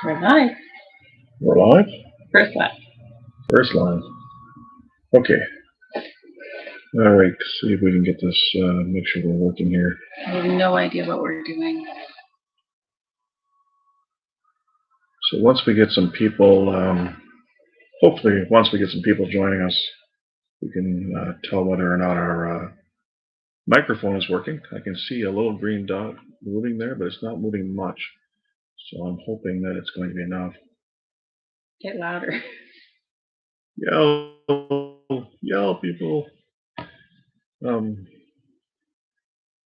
We're live. We're live? First live. First line. Okay. All right, see if we can get this, make sure we're working here. I have no idea what we're doing. So once we get some people, hopefully once we get some people joining us, we can tell whether or not our microphone is working. I can see a little green dot moving there, but it's not moving much. So I'm hoping that it's going to be enough. Get louder. Yell, people.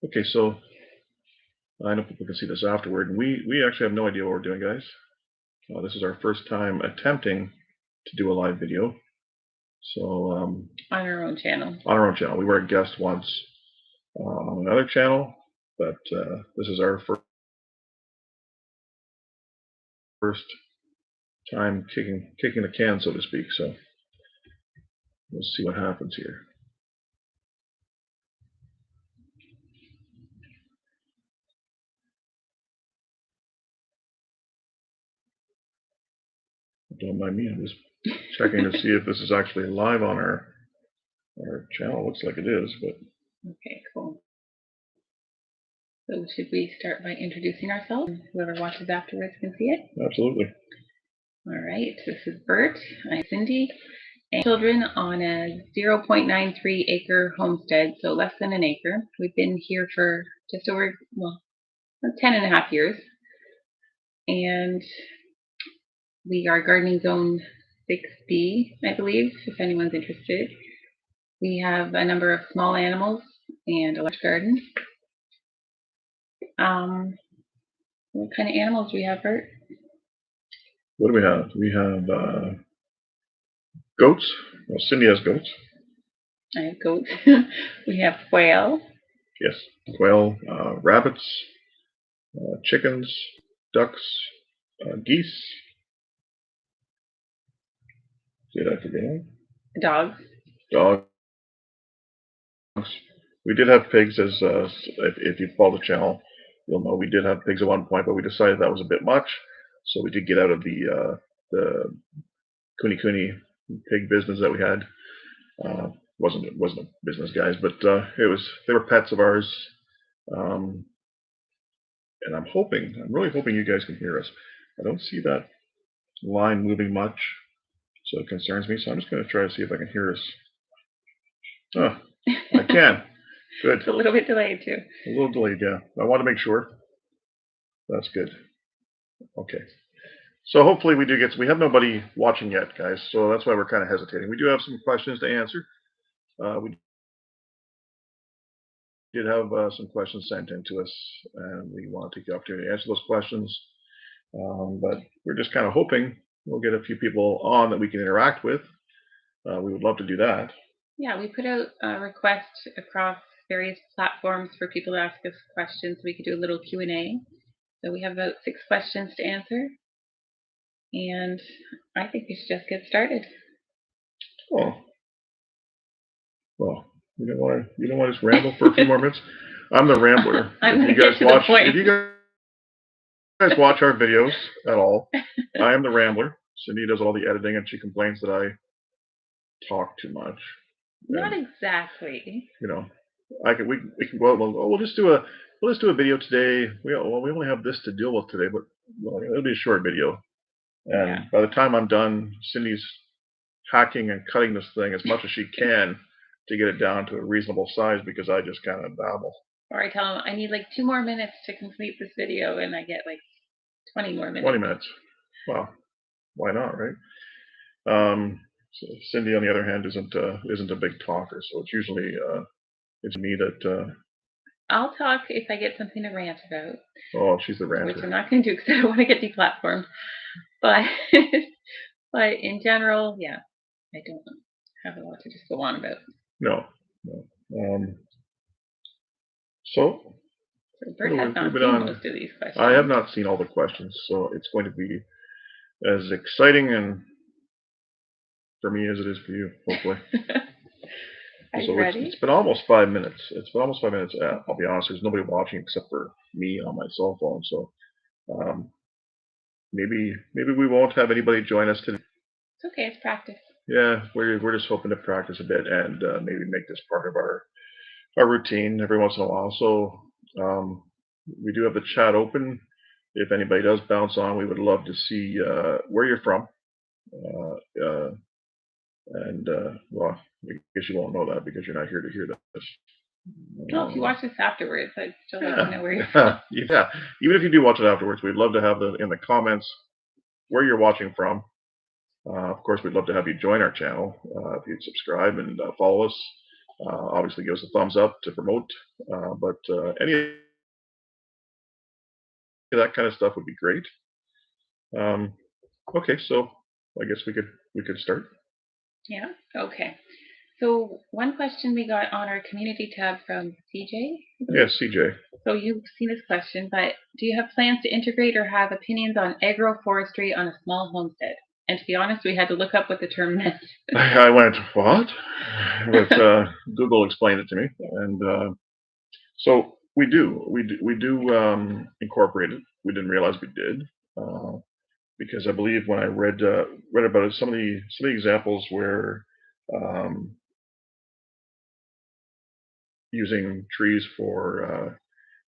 Okay, so I know people can see this afterward, and we actually have no idea what we're doing, guys. This is our first time attempting to do a live video. So on our own channel. On our own channel. We were a guest once on another channel, but this is our first time kicking the can, so to speak. So we'll see what happens here. Don't mind me. I'm just checking to see if this is actually live on our channel. Looks like it is, but okay, cool. So should we start by introducing ourselves? Whoever watches afterwards can see it. Absolutely. All right. This is Bert. I'm Cindy. And children on a 0.93 acre homestead, so less than an acre. We've been here for just over 10 and a half years, and we are gardening zone 6B, I believe, if anyone's interested. We have a number of small animals and a large garden. What kind of animals do we have, Bert? What do we have? We have goats. Well, Cindy has goats. I have goats. We have quail. Yes, quail, rabbits, chickens, ducks, geese. Did I forget anything? Dogs. Dogs. We did have pigs, as if you follow the channel, you'll know we did have pigs at one point, but we decided that was a bit much, so we did get out of the kuni pig business that we had. Wasn't a business, guys, but they were pets of ours, and I'm really hoping you guys can hear us. I don't see that line moving much, so it concerns me. So I'm just going to try to see if I can hear us. Oh, I can. Good. It's a little bit delayed too. A little delayed, yeah. I want to make sure. That's good. Okay. So hopefully we have nobody watching yet, guys. So that's why we're kind of hesitating. We do have some questions to answer. We did have some questions sent in to us, and we want to take the opportunity to answer those questions. But we're just kind of hoping we'll get a few people on that we can interact with. We would love to do that. Yeah, we put out a request across various platforms for people to ask us questions. We could do a little Q&A. So we have about 6 questions to answer, and I think we should just get started. Oh, well, you don't want to just ramble for a few more minutes? I'm the rambler. If you guys watch our videos at all, I am the rambler. Cindy does all the editing, and she complains that I talk too much. Not exactly. You know, we'll just do a video today. We only have this to deal with today, but it'll be a short video. And by the time I'm done, Cindy's hacking and cutting this thing as much as she can to get it down to a reasonable size, because I just kind of babble. Or I tell them I need like 2 more minutes to complete this video, and I get like 20 more minutes. 20 minutes. Well, why not, right? So Cindy, on the other hand, isn't a big talker, so it's usually it's me that. I'll talk if I get something to rant about. Oh, she's the ranter. Which I'm not going to do because I don't want to get deplatformed. But in general, yeah, I don't have a lot to just go on about. No. So Bert has not seen most of these questions. I have not seen all the questions, so it's going to be as exciting and for me as it is for you, hopefully. Are you ready? It's been almost 5 minutes. I'll be honest, there's nobody watching except for me on my cell phone. So maybe we won't have anybody join us today. It's okay. It's practice. Yeah, we're just hoping to practice a bit and maybe make this part of our routine every once in a while. So we do have the chat open. If anybody does bounce on, we would love to see where you're from. And well, I guess you won't know that because you're not here to hear this. No, if you watch this afterwards, I'd still like to know where you're Yeah, from. yeah. Even if you do watch it afterwards, we'd love to have in the comments where you're watching from. Of course, we'd love to have you join our channel if you'd subscribe and follow us. Obviously, give us a thumbs up to promote. But any of that kind of stuff would be great. Okay, so I guess we could start. Yeah. Okay. So one question we got on our community tab from CJ. Yes, CJ. So you've seen this question, but do you have plans to integrate or have opinions on agroforestry on a small homestead? And to be honest, we had to look up what the term meant. I went, what? But Google explained it to me, and so we do incorporate it. We didn't realize we did, because I believe when I read about it, some of the examples where using trees for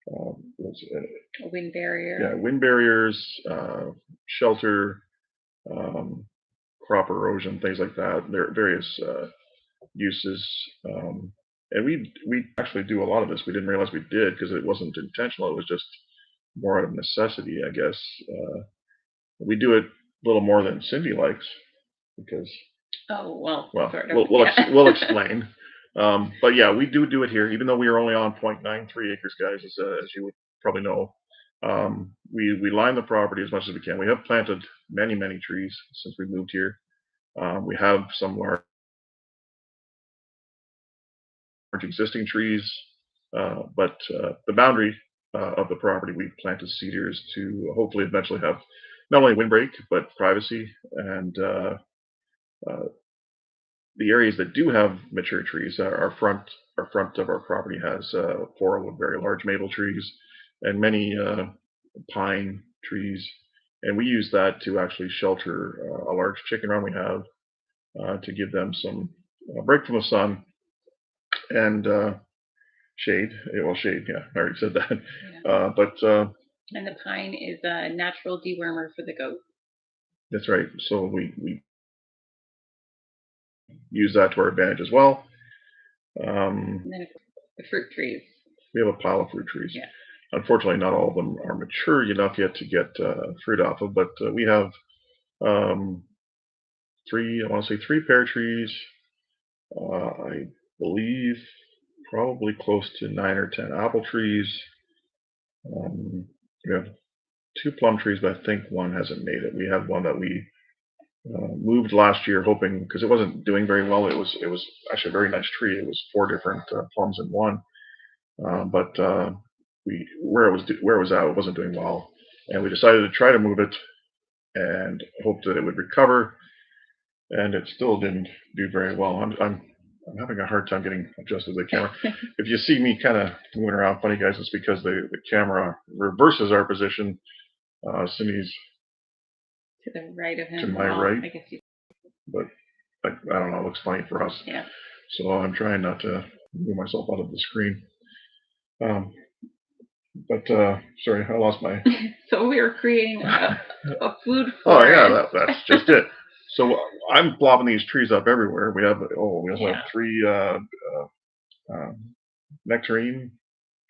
A wind barrier. yeah, wind barriers, shelter, crop erosion, things like that. There are various uses, and we actually do a lot of this. We didn't realize we did because it wasn't intentional. It was just more out of necessity, I guess. We do it a little more than Cindy likes because. Oh well. Sort of, we'll explain. But yeah, we do it here, even though we are only on 0.93 acres, guys, as you would probably know. We line the property as much as we can. We have planted many trees since we moved here. We have some large existing trees, but the boundary of the property, we planted cedars to hopefully eventually have not only windbreak but privacy. And the areas that do have mature trees, our front of our property has 4 very large maple trees and many pine trees, and we use that to actually shelter a large chicken run we have, to give them some break from the sun and shade. Well, shade, yeah, I already said that. Yeah. And the pine is a natural dewormer for the goats. That's right. So we use that to our advantage as well. And then the fruit trees. We have a pile of fruit trees. Yeah. Unfortunately, not all of them are mature enough yet to get fruit off of, but we have I want to say 3 pear trees. I believe probably close to 9 or 10 apple trees. We have 2 plum trees, but I think one hasn't made it. We had one that we moved last year, hoping, because it wasn't doing very well. It was actually a very nice tree. It was 4 different plums in one, but where it was at, it wasn't doing well, and we decided to try to move it and hoped that it would recover, and it still didn't do very well. I'm having a hard time getting adjusted to the camera. If you see me kind of moving around funny, guys, it's because the camera reverses our position. Cindy's to the right of him. To my right. I guess but I don't know, it looks funny for us. Yeah. So I'm trying not to move myself out of the screen. But sorry, I lost my. So we were creating a food forest. Oh yeah, that's just it. So I'm plopping these trees up everywhere. We also have 3 nectarine,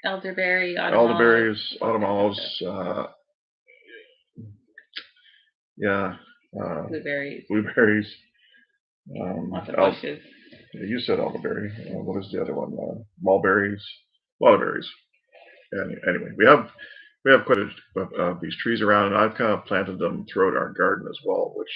elderberry, elderberries, autumn olives, yeah, blueberries, lots of bushes. You said elderberry. What is the other one? Mulberries, a lot of berries. And anyway, we have quite a these trees around, and I've kind of planted them throughout our garden as well, which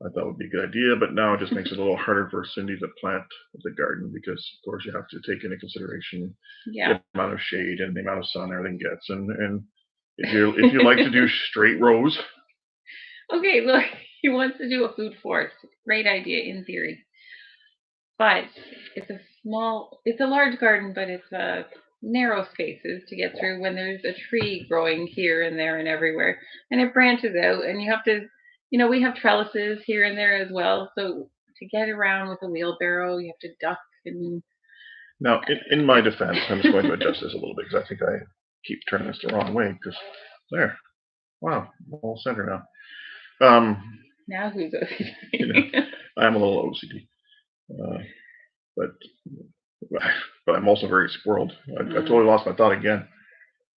I thought would be a good idea. But now it just makes it a little harder for Cindy to plant the garden because, of course, you have to take into consideration the amount of shade and the amount of sun everything gets. And if you like to do straight rows. Okay, look, he wants to do a food forest. Great idea in theory, but it's a large garden, but it's narrow spaces to get through when there's a tree growing here and there and everywhere, and it branches out, and you have to, we have trellises here and there as well. So to get around with a wheelbarrow, you have to duck and. Now, in my defense, I'm just going to adjust this a little bit because I think I keep turning this the wrong way. Because there, wow, all center now. Now who's OCD? I'm a little OCD, but I'm also very spoiled. I totally lost my thought again.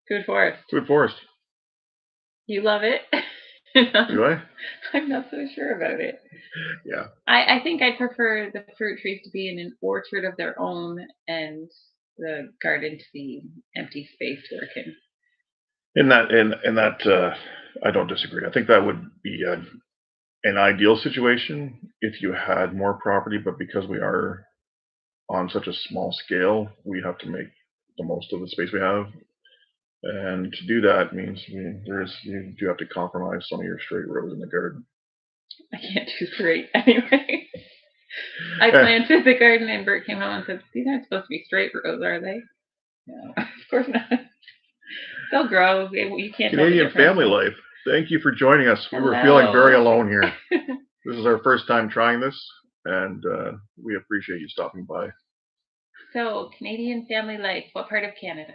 Food forest. Food forest. You love it? Do I? I'm not so sure about it. Yeah. I think I'd prefer the fruit trees to be in an orchard of their own and the garden to be empty space to work in. In that, I don't disagree. I think that would be an ideal situation if you had more property, but because we are on such a small scale, we have to make the most of the space we have. And to do that means you do have to compromise some of your straight rows in the garden. I can't do straight anyway. I planted the garden and Bert came home and said, "These aren't supposed to be straight rows, are they?" No, of course not. They'll grow. You can't. Canadian family life. Thank you for joining us. We were feeling very alone here. This is our first time trying this, and we appreciate you stopping by. So, Canadian family life. What part of Canada?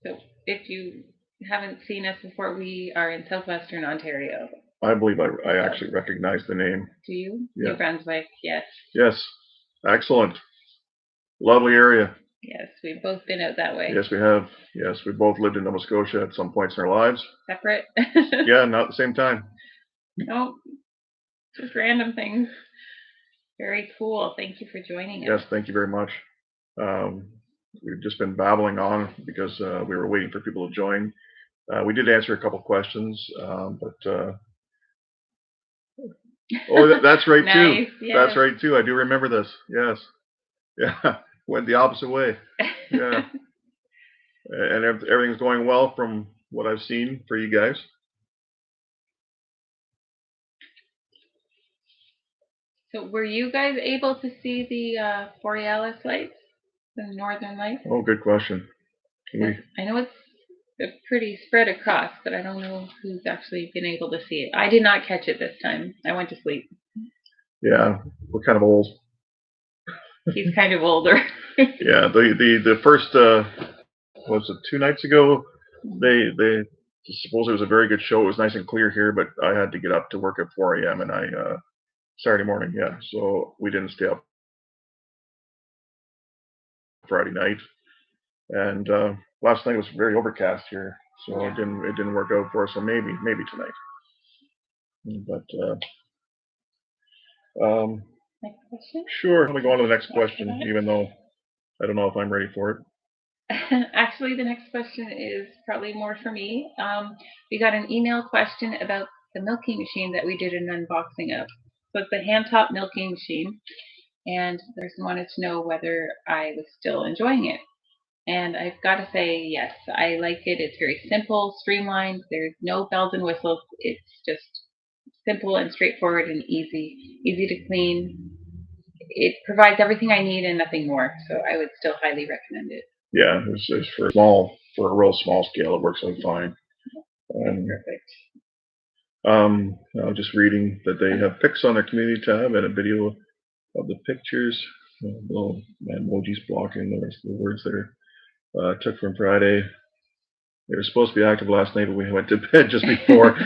So, if you haven't seen us before, we are in Southwestern Ontario. I believe I actually recognize the name. Do you? Yeah. New Brunswick, yes. Yes. Excellent. Lovely area. Yes, we've both been out that way. Yes, we have. Yes, we both lived in Nova Scotia at some points in our lives. Separate? Yeah, not at the same time. No, just random things. Very cool. Thank you for joining us. Yes, thank you very much. We've just been babbling on because we were waiting for people to join. We did answer a couple questions, but oh, that's right too. Yes. That's right too. I do remember this. Yes. Yeah. Went the opposite way. Yeah. And everything's going well from what I've seen for you guys. So were you guys able to see the Borealis lights, the northern lights? Oh, good question. I know it's pretty spread across, but I don't know who's actually been able to see it. I did not catch it this time. I went to sleep. Yeah, we're kind of old. He's kind of older. Yeah, the first was it 2 nights ago? They suppose it was a very good show. It was nice and clear here, but I had to get up to work at 4 a.m. and Saturday morning, yeah. So we didn't stay up Friday night, and last night was very overcast here, so yeah. It didn't work out for us. So maybe tonight. But next question? Sure. Let me go on to the next question, even though I don't know if I'm ready for it. Actually, the next question is probably more for me. We got an email question about the milking machine that we did an unboxing of. So it's a hand-top milking machine, and the person wanted to know whether I was still enjoying it. And I've got to say, yes, I like it. It's very simple, streamlined. There's no bells and whistles. It's just simple and straightforward and easy to clean. It provides everything I need and nothing more. So I would still highly recommend it. Yeah, it's for a real small scale, it works out fine. Perfect. Just reading that they have pics on their community tab and a video of the pictures. Little emojis blocking the rest of the words there. Took from Friday. They were supposed to be active last night, but we went to bed just before.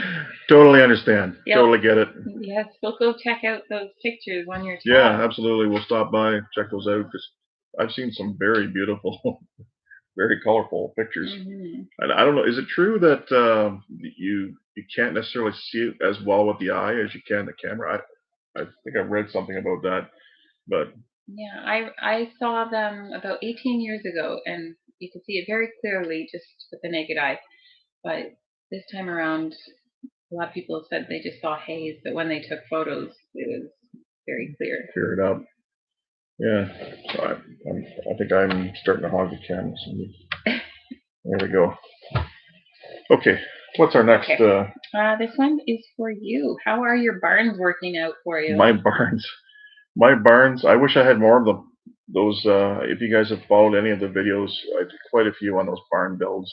Totally understand. Yep. Totally get it. Yes, we'll go check out those pictures on your tab. Yeah, absolutely. We'll stop by, check those out, because I've seen some very beautiful, very colorful pictures. Mm-hmm. And I don't know, is it true that you can't necessarily see it as well with the eye as you can the camera? I think I've read something about that, but yeah, I saw them about 18 years ago, and you could see it very clearly just with the naked eye. But this time around, a lot of people said they just saw haze, but when they took photos, it was very clear. Clear it up. Yeah, so I think I'm starting to hog the camera. So there we go. Okay, what's our next? Okay. This one is for you. How are your barns working out for you? My barns. My barns, I wish I had more of them. Those, if you guys have followed any of the videos, I did quite a few on those barn builds.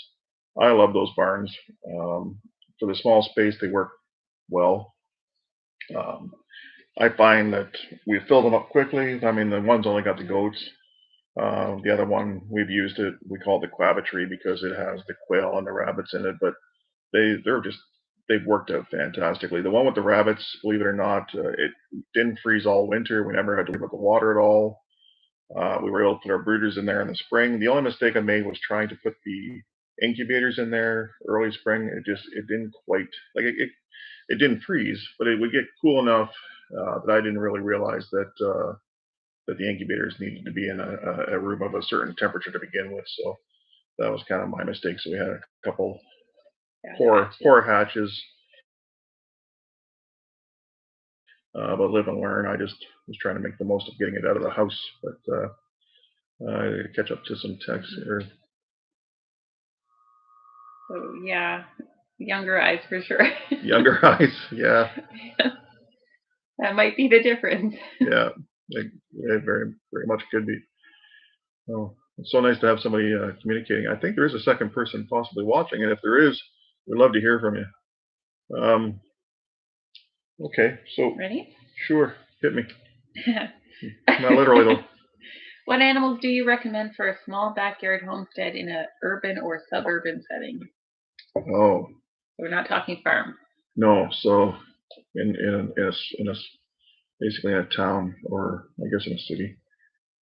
I love those barns. Um, for the small space, they work well. Um, I find that we fill them up quickly. I mean, the one's only got the goats. The other one, we've used it, we call it the quabbitry because it has the quail and the rabbits in it, but they've worked out fantastically. The one with the rabbits, believe it or not, it didn't freeze all winter. We never had to worry about the water at all. We were able to put our brooders in there in the spring. The only mistake I made was trying to put the incubators in there early spring. It didn't quite like it didn't freeze, but it would get cool enough that I didn't really realize that the incubators needed to be in a room of a certain temperature to begin with. So that was kind of my mistake. So we had a couple poor hatches. But live and learn. I just was trying to make the most of getting it out of the house. But catch up to some text here. So yeah, younger eyes for sure. Younger eyes, yeah. That might be the difference. Yeah, it very much could be. Oh, it's so nice to have somebody communicating. I think there is a second person possibly watching, and if there is, we'd love to hear from you. Okay, so ready? Sure, hit me. Not literally though. What animals do you recommend for a small backyard homestead in an urban or suburban setting? Oh, we're not talking farm. No, so in a basically in a town, or I guess in a city,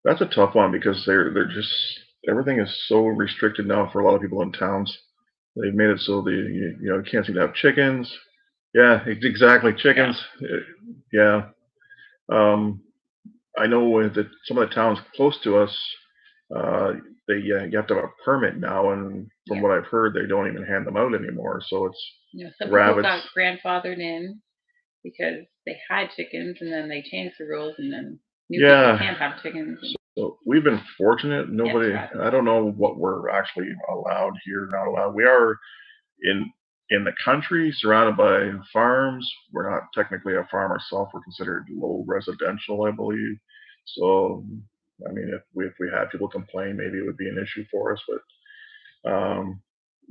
that's a tough one because they're just everything is so restricted now for a lot of people in towns. They've made it so you can't seem to have chickens. Yeah, exactly, chickens. Yeah. I know that some of the towns close to us, you have to have a permit now, and from what I've heard, they don't even hand them out anymore. So it's some rabbits. People got grandfathered in because they had chickens, and then they changed the rules, and then new people can't have chickens. So we've been fortunate. Nobody, I don't know what we're actually allowed here, not allowed. We are in the country, surrounded by farms. We're not technically a farm ourselves. We're considered low residential, I believe. So, I mean, if we had people complain, maybe it would be an issue for us. But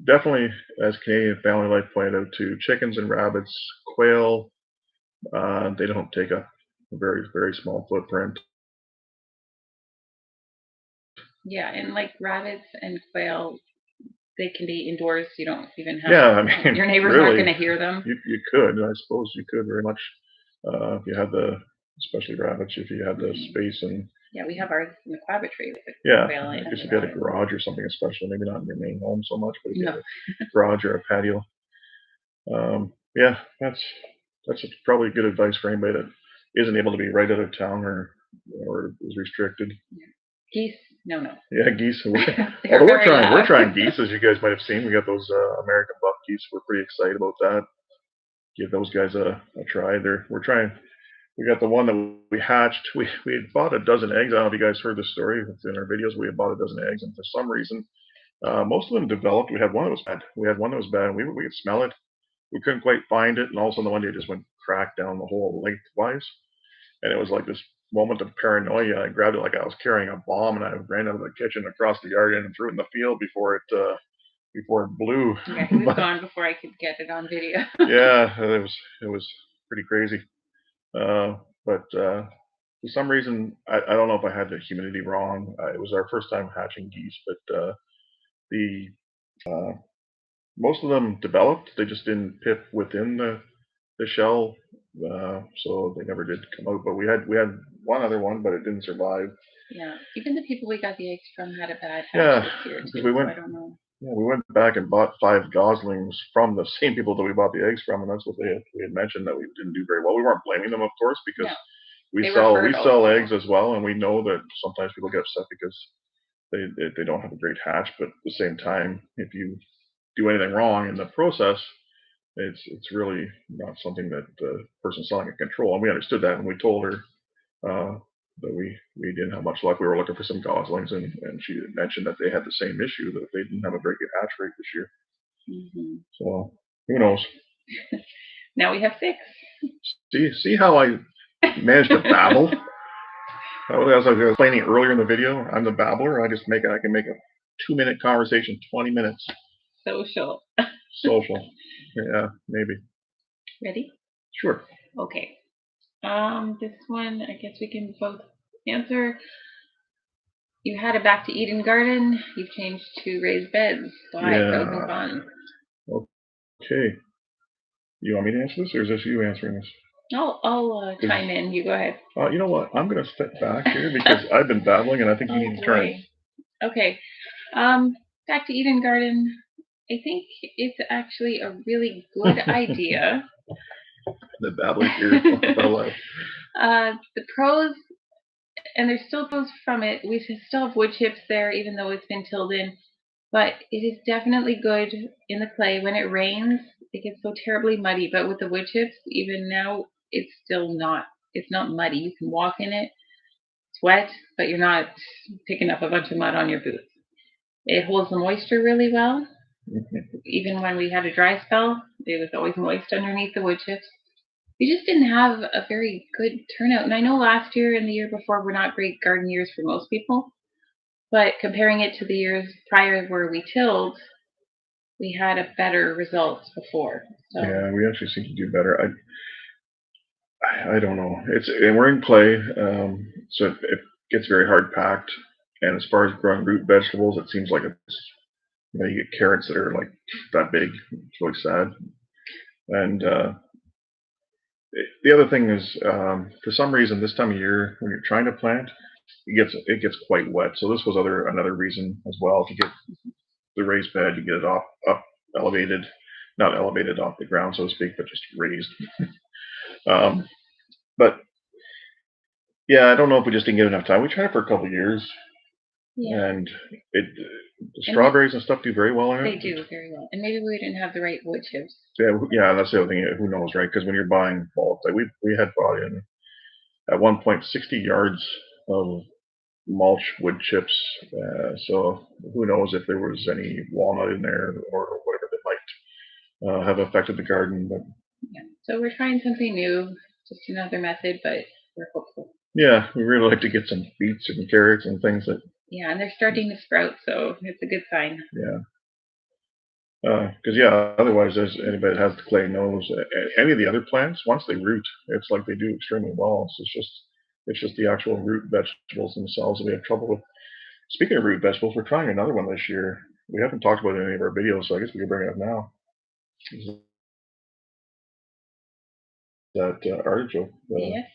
definitely, as Canadian Family Life pointed out too, chickens and rabbits, quail, they don't take up a very, very small footprint. Yeah, and like rabbits and quail, they can be indoors. You don't even have. Yeah, I mean, your neighbors aren't going to hear them. You could, I suppose, you could very much if you had especially rabbits, if you had the space and. Yeah, we have ours in the quabbitry. Yeah, I guess if you had a garage or something special, maybe not in your main home so much, but if you had a garage or a patio. Yeah, that's probably good advice for anybody that isn't able to be right out of town or is restricted. Yeah. Geese, no. Yeah, geese. Although we're trying geese, as you guys might have seen. We got those American buck geese. We're pretty excited about that. Give those guys a try. We're trying. We got the one that we hatched. We had bought a dozen eggs. I don't know if you guys heard this story. It's in our videos. We had bought a dozen eggs, and for some reason, most of them developed. We had one that was bad. And we could smell it. We couldn't quite find it, and all of a sudden one day it just went crack down the whole lengthwise, and it was like this moment of paranoia. I grabbed it like I was carrying a bomb, and I ran out of the kitchen across the yard and threw it in the field before it blew. Yeah, it was gone before I could get it on video. Yeah, it was pretty crazy. But for some reason, I don't know if I had the humidity wrong. It was our first time hatching geese, but the most of them developed. They just didn't pip within the shell, so they never did come out. But we had one other one, but it didn't survive. Yeah, even the people we got the eggs from had a bad hatch this year too. So I don't know. Yeah, we went back and bought 5 goslings from the same people that we bought the eggs from, and that's what we had mentioned that we didn't do very well. We weren't blaming them, of course, because we sell eggs as well, and we know that sometimes people get upset because they don't have a great hatch. But at the same time, if you do anything wrong in the process, it's really not something that the person selling can control. And we understood that, and we told her that we didn't have much luck. We were looking for some goslings, and she mentioned that they had the same issue, that they didn't have a very good hatch rate this year. Mm-hmm. So who knows? Now we have 6. See how I managed to babble? As I was explaining earlier in the video, I'm the babbler. I can make a 2-minute conversation 20 minutes. Social. Social. Yeah, maybe. Ready? Sure. Okay. This one, I guess we can both answer. You had a back to Eden garden. You've changed to raised beds. Why? Yeah. Pros and cons. Okay. You want me to answer this, or is this you answering this? I'll chime in. You go ahead. You know what? I'm going to step back here because I've been babbling, and I think you need to turn it. Okay. Back to Eden garden. I think it's actually a really good idea. The babbling here. The pros, and there's still pros from it. We still have wood chips there, even though it's been tilled in. But it is definitely good in the clay. When it rains, it gets so terribly muddy. But with the wood chips, even now, it's still not. It's not muddy. You can walk in it. It's wet, but you're not picking up a bunch of mud on your boots. It holds the moisture really well. Even when we had a dry spell, it was always moist underneath the wood chips. We just didn't have a very good turnout. And I know last year and the year before were not great garden years for most people. But comparing it to the years prior where we tilled, we had a better result before. So. Yeah, we actually seem to do better. I don't know. And we're in clay, so it gets very hard packed. And as far as growing root vegetables, it seems like you get carrots that are like that big. It's really sad. And the other thing is, for some reason, this time of year when you're trying to plant, it gets quite wet. So this was another reason as well. If you get the raised bed, you get it up elevated, not elevated off the ground, so to speak, but just raised. But yeah, I don't know if we just didn't get enough time. We tried it for a couple of years, and the strawberries and stuff do very well in it. They do very well, and maybe we didn't have the right wood chips. Yeah, that's the other thing. Who knows, right? Because when you're buying bulk, like we had bought in at one point 60 yards of mulch wood chips. So who knows if there was any walnut in there or whatever that might have affected the garden. But yeah, so we're trying something new, just another method, but we're hopeful. Yeah, we really like to get some beets and carrots and things that. Yeah, and they're starting to sprout, so it's a good sign. Yeah. Because otherwise, as anybody that has the clay knows, any of the other plants, once they root, it's like they do extremely well. So it's just the actual root vegetables themselves that we have trouble with. Speaking of root vegetables, we're trying another one this year. We haven't talked about it in any of our videos, so I guess we can bring it up now. That artichoke. Yes,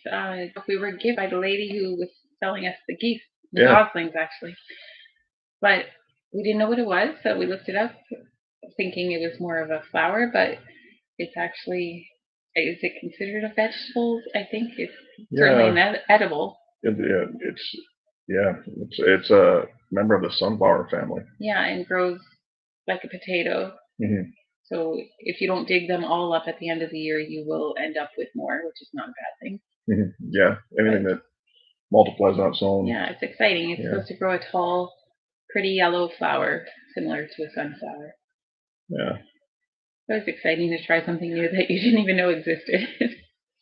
we were given by the lady who was selling us the geese, the goslings actually. But we didn't know what it was, so we looked it up, thinking it was more of a flower, but it's actually, is it considered a vegetable? I think it's certainly edible. It's a member of the sunflower family. Yeah, and grows like a potato. Mm-hmm. So if you don't dig them all up at the end of the year, you will end up with more, which is not a bad thing. Mm-hmm. Yeah, anything that multiplies on its own. Yeah, it's exciting. It's supposed to grow a tall, pretty yellow flower similar to a sunflower. Yeah. So it's exciting to try something new that you didn't even know existed. I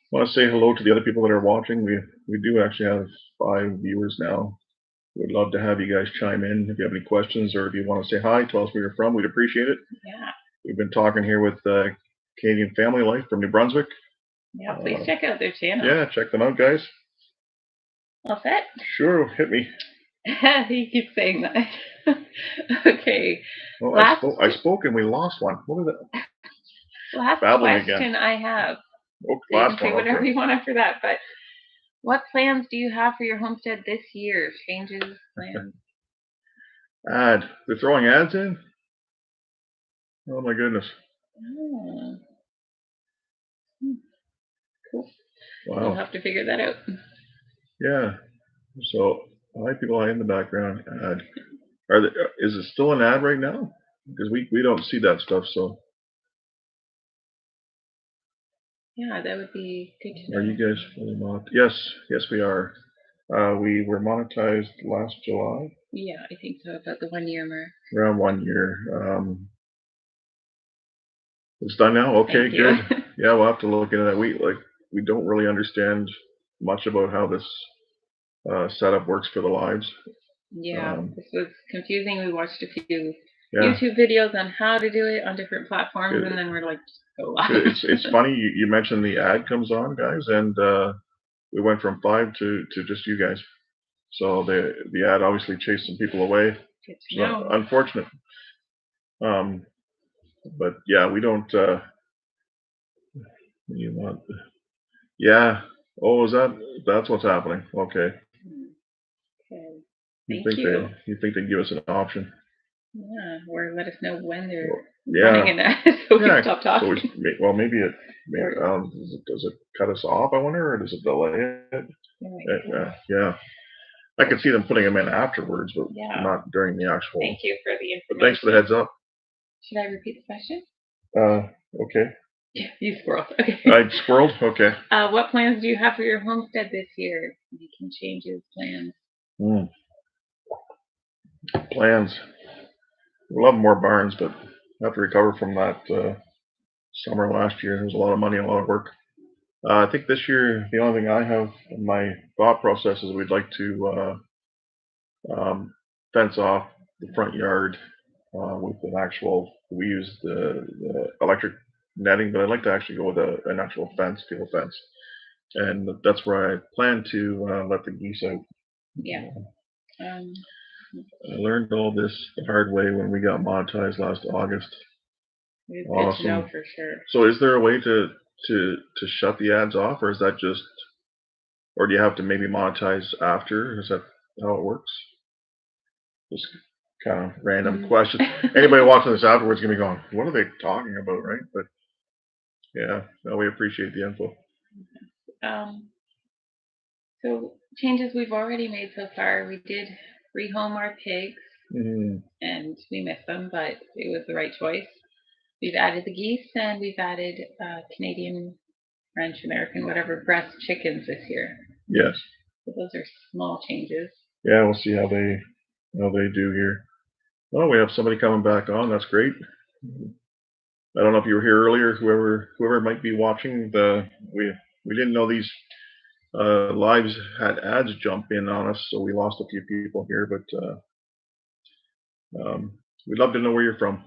want to say hello to the other people that are watching. We do actually have 5 viewers now. We'd love to have you guys chime in if you have any questions, or if you want to say hi, tell us where you're from. We'd appreciate it. Yeah. We've been talking here with Canadian Family Life from New Brunswick. Yeah, please check out their channel. Yeah, check them out, guys. All set? Sure, hit me. You keep saying that. Okay. Well, I spoke and we lost one. What was that? Last question I have. Oh, you can say whatever you want after that, but what plans do you have for your homestead this year? Changes, plans? They're throwing ads in? Oh my goodness. Oh. Cool. Wow. We'll have to figure that out. Yeah. So, hi people in the background. Is it still an ad right now? Because we don't see that stuff, so. Yeah, that would be good to know. Are you guys fully monetized? Yes, we are. We were monetized last July. Yeah, I think so, about the 1 year mark. Around 1 year. It's done now? Okay, good. Yeah, we'll have to look into that. We don't really understand much about how this setup works for the lives. Yeah, this was confusing. We watched a few Yeah, YouTube videos on how to do it on different platforms, and then we're like, just go live. it's funny you mentioned the ad comes on, guys, and we went from 5 to just you guys. So the ad obviously chased some people away. Good to know. Unfortunate. But yeah, we don't. You want? Yeah. Oh, that's what's happening? Okay. Okay. You Thank you. You think they'd give us an option? Yeah, or let us know when they're Yeah. running an ad so we can stop talking. So well, maybe does it cut us off? I wonder, or does it delay it? Yeah. I could see them putting them in afterwards, but not during the actual. Thank you for the information. But thanks for the heads up. Should I repeat the question? Okay. You squirreled. Okay. I squirreled? Okay. What plans do you have for your homestead this year? Making changes, plans? Plans. We love more barns, but have to recover from that summer last year. There was a lot of money and a lot of work. I think this year, the only thing I have in my thought process is we'd like to fence off the front yard with an actual, we use the electric netting, but I'd like to actually go with an actual fence, steel fence. And that's where I plan to let the geese out. Yeah. I learned all this the hard way when we got monetized last August. It's good to know for sure. So is there a way to shut the ads off, or is that just, or do you have to maybe monetize after? Is that how it works? Just kind of random question. Anybody watching this afterwards is gonna be going, what are they talking about, right? But yeah, no, we appreciate the info. So changes we've already made so far. We did rehome our pigs, and we miss them, but it was the right choice. We've added the geese, and we've added Canadian, French, American, whatever, breast chickens this year. Yes. So those are small changes. Yeah, we'll see how they do here. Oh, we have somebody coming back on. That's great. I don't know if you were here earlier. Whoever might be watching, we didn't know these lives had ads jump in on us, so we lost a few people here. But we'd love to know where you're from.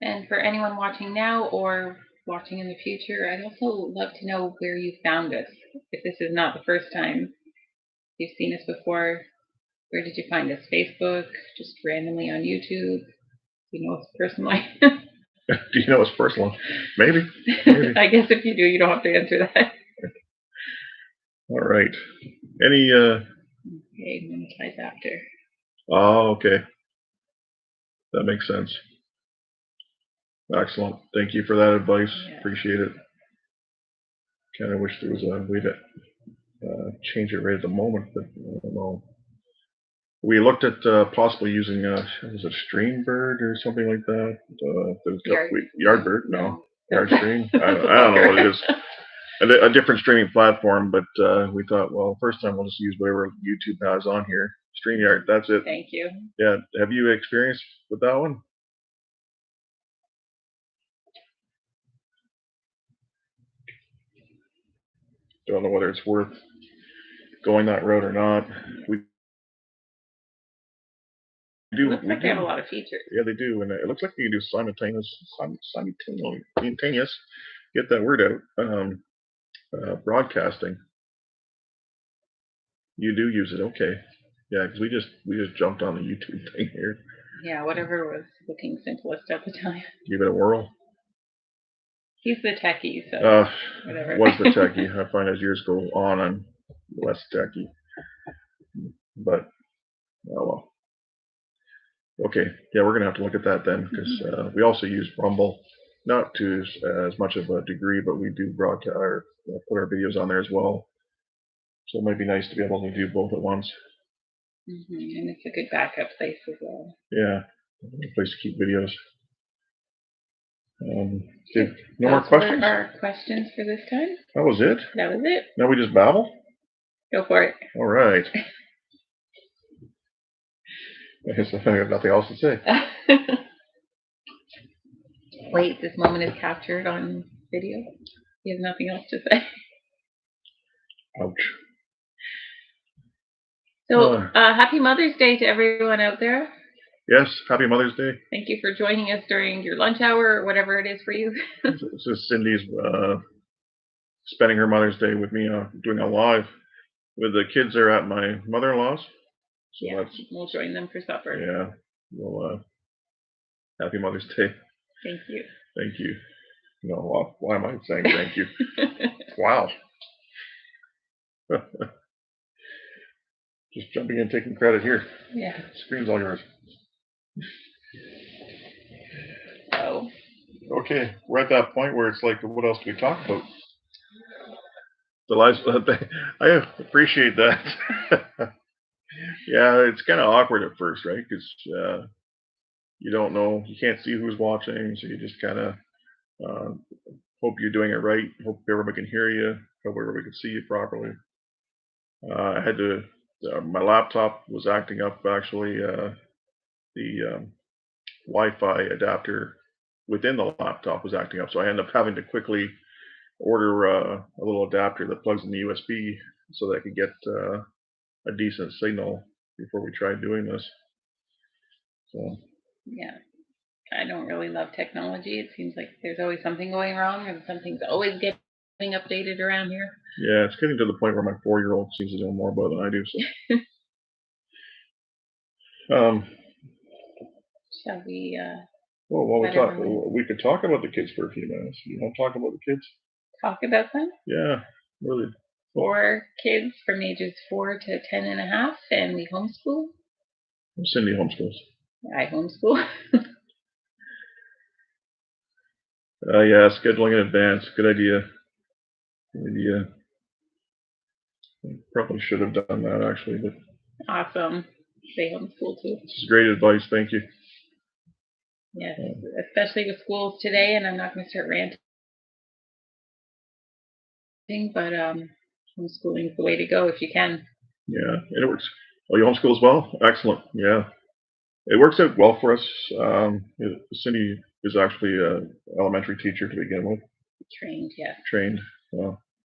And for anyone watching now or watching in the future, I'd also love to know where you found us. If this is not the first time you've seen us before, where did you find us? Facebook? Just randomly on YouTube? Do you know us personally? Do you know us personally? Maybe. I guess if you do, you don't have to answer that. All right. Any Okay, monetize after. Oh, okay. That makes sense. Excellent. Thank you for that advice. Yeah. Appreciate it. Kind of wish there was a way to change it right at the moment, but I don't know. We looked at possibly using was it Streambird or something like that? Yardbird? No. Yardstream? I don't know what it is. A different streaming platform, but we thought, well, first time we'll just use whatever YouTube has on here. StreamYard, that's it. Thank you. Yeah. Have you experienced with that one? Don't know whether it's worth going that route or not. We do. It looks like they have a lot of features. Yeah, they do, and it looks like you can do simultaneous. Get that word out. Broadcasting. You do use it, okay? Yeah, because we just jumped on the YouTube thing here. Yeah, whatever was looking simplest at the time. Give it a whirl. He's the techie, so whatever. Was the techie. I find as years go on, I'm less techie. But oh well. Okay, yeah, we're gonna have to look at that then, because we also use Rumble, not to as much of a degree, but we do broadcast or put our videos on there as well. So it might be nice to be able to do both at once. And it's a good backup place as well. Yeah, a place to keep videos. Okay, no more questions? Those were our questions for this time. That was it? That was it. Now we just babble? Go for it. All right. I guess I have nothing else to say. Wait, this moment is captured on video? You have nothing else to say? Ouch. So, Uh, happy Mother's Day to everyone out there. yes, happy Mother's Day. Thank you for joining us during your lunch hour or whatever it is for you. This is Cindy's spending her Mother's Day with me, doing a live with the kids are at my mother-in-law's. So Yeah, that's, we'll join them for supper. yeah, well, happy Mother's Day. Thank you. Thank you. No, why am I saying thank you? Wow. Just jumping in, taking credit here. Yeah. Screen's all yours. So, Okay, we're at that point where it's like, what else do we talk about? The lives. I appreciate that. Yeah, it's kind of awkward at first, right? Because you don't know, you can't see who's watching, so you just kind of uh, hope you're doing it right. Hope everybody can hear you. Hope everybody can see you properly. I had to. My laptop was acting up. Actually, the Wi-Fi adapter within the laptop was acting up, so I ended up having to quickly order a little adapter that plugs in the USB so that I could get a decent signal before we tried doing this. So yeah, I don't really love technology. It seems like there's always something going wrong and something's always getting updated around here. yeah, it's getting to the point where my 4-year-old seems to know more about it than I do. So, Shall we well, while we let talk, everyone we could talk about the kids for a few minutes. You want to talk about the kids? talk about them? Yeah, really. 4 kids from ages 4 to 10 and a half, and we homeschool. Cindy homeschools. I homeschool. Yeah, scheduling in advance. Good idea. Good idea. Probably should have done that actually, but Awesome. They homeschool too. this is great advice. Thank you. Yes, especially with schools today, and I'm not going to start ranting, but homeschooling is the way to go if you can. Yeah, and it works. Oh, you homeschool as well? Excellent. Yeah, it works out well for us. Cindy is actually an elementary teacher to begin with. Trained, yes. Trained.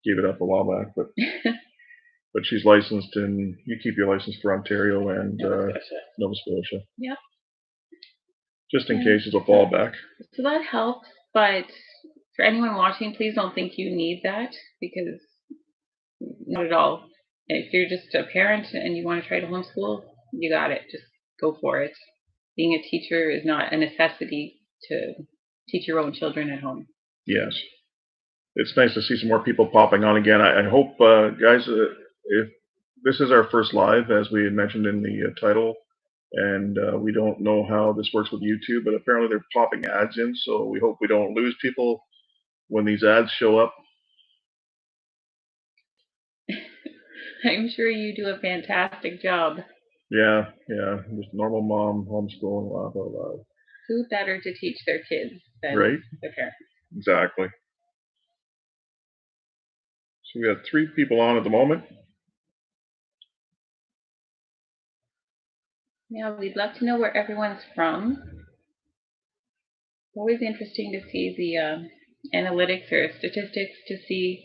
Gave it up a while back, but she's licensed, and you keep your license for Ontario and Nova Scotia. Yep. Just in case it's a fallback. So that helps, but for anyone watching, please don't think you need that, because not at all. If you're just a parent and you want to try to homeschool, you got it. Just go for it. Being a teacher is not a necessity to teach your own children at home. Yes. It's nice to see some more people popping on again. I hope, guys, if this is our first live, as we had mentioned in the title, and we don't know how this works with YouTube, but apparently they're popping ads in, so we hope we don't lose people when these ads show up. I'm sure you do a fantastic job. Yeah, just normal mom homeschooling, laugh out loud. Who better to teach their kids than Right? their parents? Exactly. So we got 3 people on at the moment. Yeah, we'd love to know where everyone's from. It's always interesting to see the analytics or statistics to see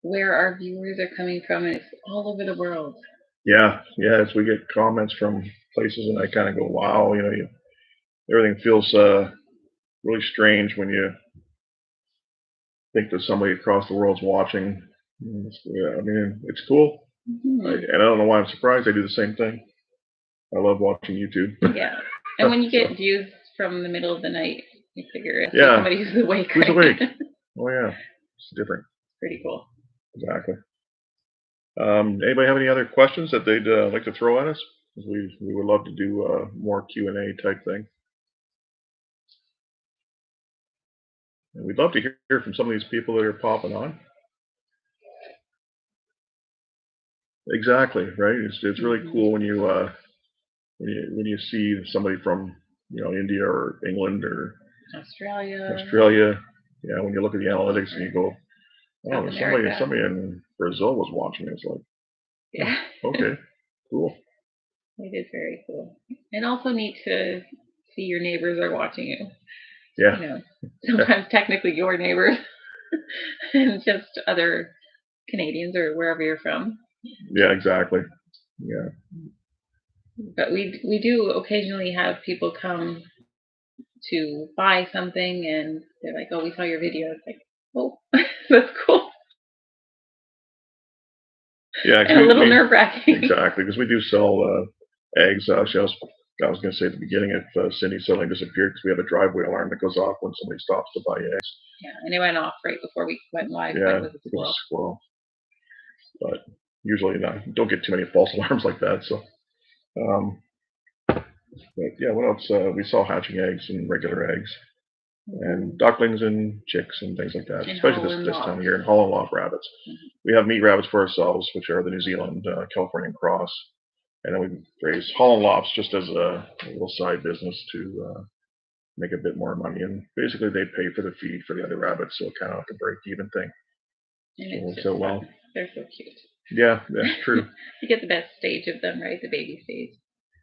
where our viewers are coming from, and it's all over the world. Yeah, as we get comments from places, and I kind of go, wow, everything feels really strange when you think that somebody across the world's watching. Yeah, I mean, it's cool. Mm-hmm. And I don't know why I'm surprised. I do the same thing. I love watching YouTube. Yeah, and when you get views from the middle of the night, you figure it's Yeah, somebody who's awake. Who's right? awake? Oh yeah, it's different. Pretty cool. Exactly. Anybody have any other questions that they'd like to throw at us? We would love to do more Q&A type thing. And we'd love to hear from some of these people that are popping on. Exactly, right? It's really cool when you see somebody from India or England or Australia. Yeah, when you look at the analytics and you go, oh, somebody in Brazil was watching. It's like, yeah. Oh, okay, cool. It is very cool, and also neat to see your neighbors are watching you. Yeah. Sometimes technically your neighbors, and just other Canadians or wherever you're from. Yeah, exactly. Yeah. But we do occasionally have people come to buy something, and they're like, "Oh, we saw your video." It's like, "Oh, that's cool." Yeah, And a little nerve-wracking. exactly, because we do sell eggs. Actually, I was going to say at the beginning, if Cindy suddenly disappeared, because we have a driveway alarm that goes off when somebody stops to buy eggs. Yeah, and it went off right before we went live. Yeah, It was a squirrel. But usually don't get too many false alarms like that. So, but yeah, what else? We sell hatching eggs and regular eggs, and ducklings and chicks and things like that, And especially this time of year. And hollow loft rabbits. We have meat rabbits for ourselves, which are the New Zealand Californian cross, and then we raise hollow lofts just as a little side business to make a bit more money. And basically, they pay for the feed for the other rabbits, so kind of like a break-even thing. And so well. They're so cute. Yeah, that's true. You get the best stage of them, right? The baby stage.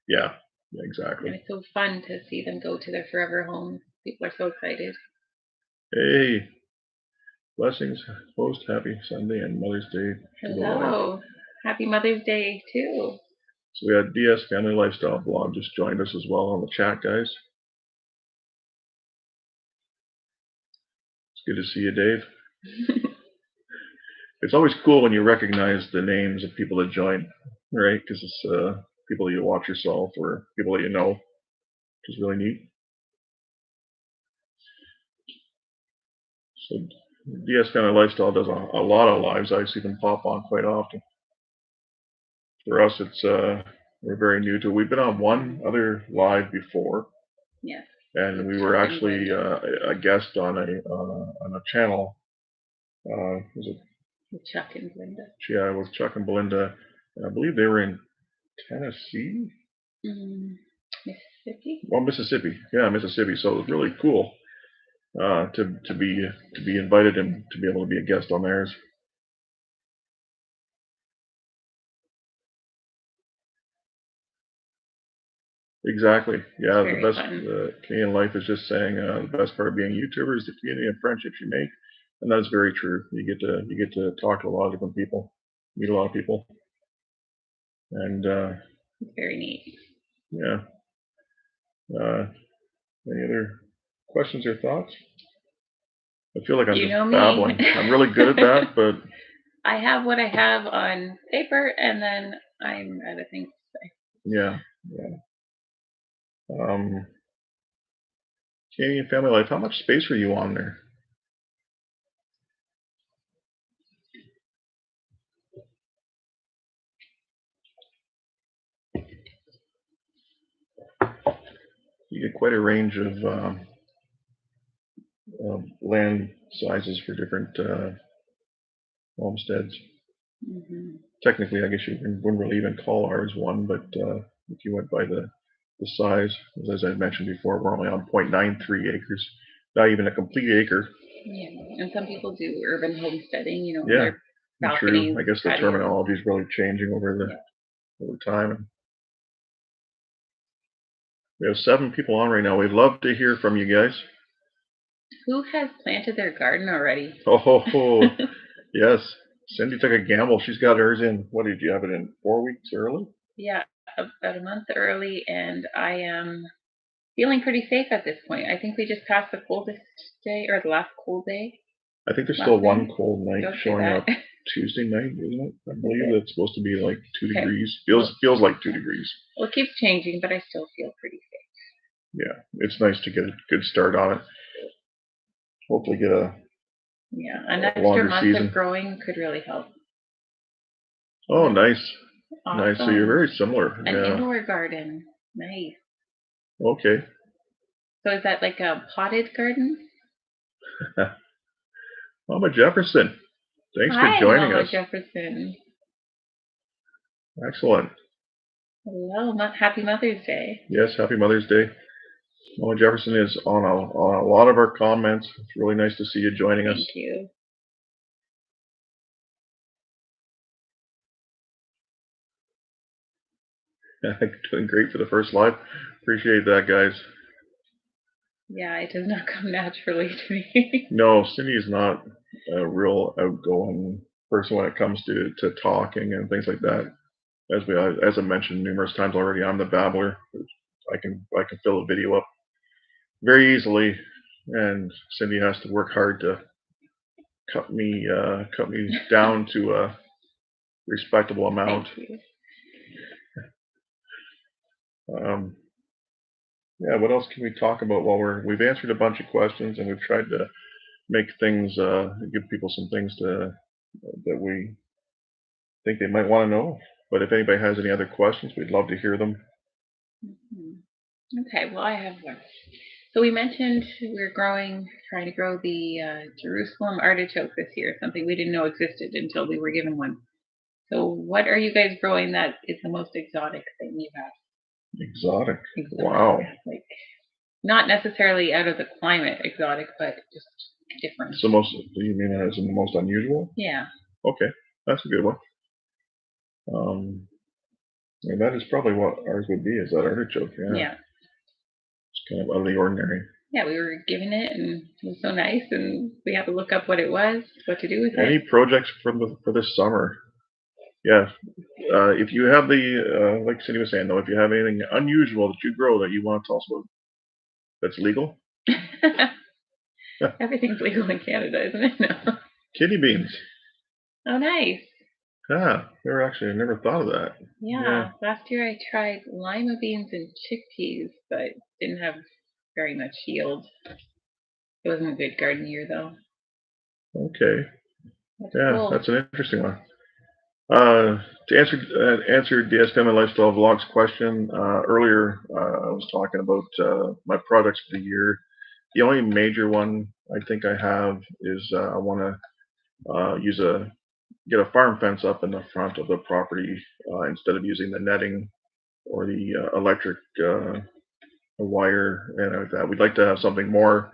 Yeah, exactly. And it's so fun to see them go to their forever homes. People are so excited. Hey, blessings, host, happy Sunday and Mother's Day. Hello. Happy Mother's Day, too. So we had DS Family Lifestyle Blog just joined us as well on the chat, guys. It's good to see you, Dave. It's always cool when you recognize the names of people that join, right? Because it's people that you watch yourself or people that you know, which is really neat. So DS Family Lifestyle does a lot of lives. I see them pop on quite often. For us, it's we're very new to it. We've been on one other live before. Yes. And we were actually a guest on a channel. Was it with Chuck and Belinda? Yeah, with Chuck and Belinda. And I believe they were in Tennessee. Mississippi. Well, Mississippi. Yeah, Mississippi. So it was really cool to be invited and to be able to be a guest on theirs. Exactly. Yeah, the best Canadian life is just saying the best part of being a YouTuber is the community and friendships you make, and that is very true. You get to talk to a lot of different people, meet a lot of people, and it's very neat. Yeah. Any other questions or thoughts? I feel like I'm just babbling. I'm really good at that, but I have what I have on paper, and then I'm out of things to say. Yeah. Canadian Family Life, how much space are you on there? You get quite a range of land sizes for different homesteads. Technically, I guess you wouldn't really even call ours one, but if you went by the size, as I mentioned before, we're only on 0.93 acres, not even a complete acre. Yeah, and some people do urban homesteading, you know. Yeah, balconies, true. I guess the terminology is really changing over time. We have 7 people on right now. We'd love to hear from you guys. Who has planted their garden already? Oh, yes. Cindy took a gamble. She's got hers in. What did you have it in? 4 weeks early? Yeah, about a month early, and I am feeling pretty safe at this point. I think we just passed the coldest day, or the last cold day. I think there's still one cold night showing up Tuesday night, isn't it? I believe it's supposed to be like 2 degrees. Feels like 2 degrees. Well, it keeps changing, but I still feel pretty safe. Yeah, it's nice to get a good start on it. Hopefully get an extra month of growing could really help. Oh, nice. Awesome. Nice. So you're very similar. An indoor garden. Nice. Okay. So is that like a potted garden? Mama Jefferson, thanks for joining us. Mama Jefferson. Excellent. Hello, happy Mother's Day. Yes, happy Mother's Day. Mama Jefferson is on a lot of our comments. It's really nice to see you joining us. Thank you. I think doing great for the first live. Appreciate that, guys. Yeah, it does not come naturally to me. No, Cindy is not a real outgoing person when it comes to talking and things like that. as I mentioned numerous times already, I'm the babbler. I can fill a video up very easily, and Cindy has to work hard to cut me down to a respectable amount. Thank you. Yeah, what else can we talk about while we've answered a bunch of questions, and we've tried to make things, give people some things that we think they might want to know. But if anybody has any other questions, we'd love to hear them. Okay, well, I have one. So we mentioned we're trying to grow the Jerusalem artichoke this year, something we didn't know existed until we were given one. So what are you guys growing that is the most exotic thing you have? Exotic. Wow. Like, not necessarily out of the climate exotic, but just different. So you mean as in the most unusual? Yeah. Okay, that's a good one. And that is probably what ours would be, is that artichoke. Yeah. Yeah. It's kind of out of the ordinary. Yeah, we were given it, and it was so nice, and we had to look up what it was, what to do with it. Any projects for this summer? Yeah. If you have like Cindy was saying, though, if you have anything unusual that you grow that you want to tell us about, that's legal. Everything's legal in Canada, isn't it? No. Kidney beans. Oh, nice. Yeah, I never thought of that. Yeah, last year I tried lima beans and chickpeas, but didn't have very much yield. It wasn't a good garden year, though. Okay. That's Yeah, cool. that's an interesting one. To answer DSM and Lifestyle Vlogs question, earlier I was talking about my products for the year. The only major one I think I have is I want to get a farm fence up in the front of the property instead of using the netting or the electric wire and like that. We'd like to have something more,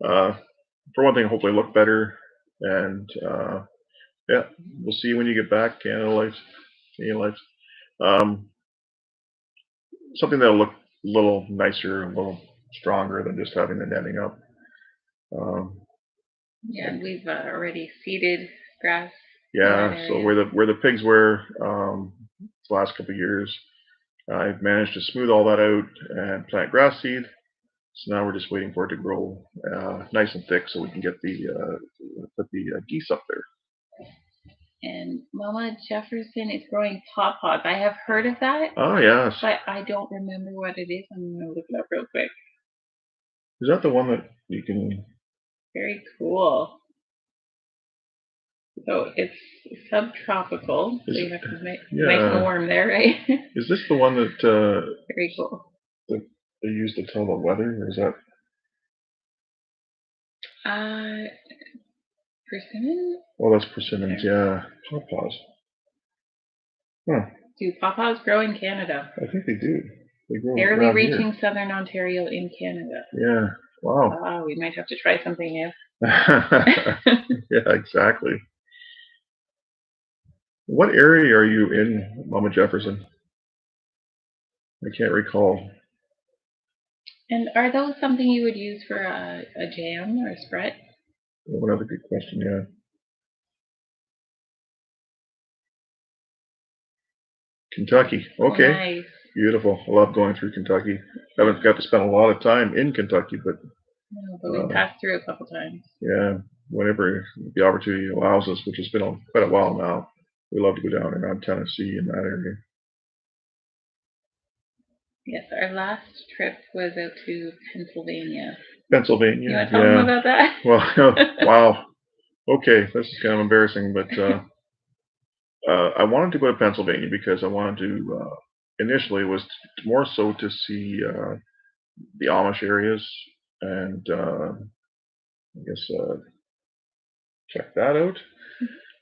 for one thing, hopefully look better, and yeah, we'll see when you get back, Canada Life. Something that'll look a little nicer, a little stronger than just having the netting up. Yeah, and we've already seeded grass. Yeah, so where the pigs were the last couple of years, I've managed to smooth all that out and plant grass seed. So now we're just waiting for it to grow nice and thick, so we can get put the geese up there. And Mama Jefferson is growing pawpaws. I have heard of that. Oh yes. But I don't remember what it is. I'm gonna look it up real quick. Is that the one that you can? Very cool. So it's subtropical. So you have to make nice and warm there, right? Is this the one that? Very cool. That they use to tell the weather, or is that? Persimmon? Oh, that's persimmons, yeah. Pawpaws. Huh. Do pawpaws grow in Canada? I think they do. They grow barely reaching Southern Ontario in Canada. Yeah. Wow. Oh, we might have to try something new. Yeah, exactly. What area are you in, Mama Jefferson? I can't recall. And are those something you would use for a jam or a spread? Oh, another good question, yeah. Kentucky. Okay. Oh, nice. Beautiful. I love going through Kentucky. Haven't got to spend a lot of time in Kentucky, but no, but we passed through a couple times. Yeah, whenever the opportunity allows us, which has been quite a while now, we love to go down around Tennessee in that area. Yes, our last trip was out to Pennsylvania. Pennsylvania. You want to tell them about that? Well, wow. Okay, this is kind of embarrassing, but I wanted to go to Pennsylvania because I wanted to. Initially, it was more so to see the Amish areas and I guess check that out.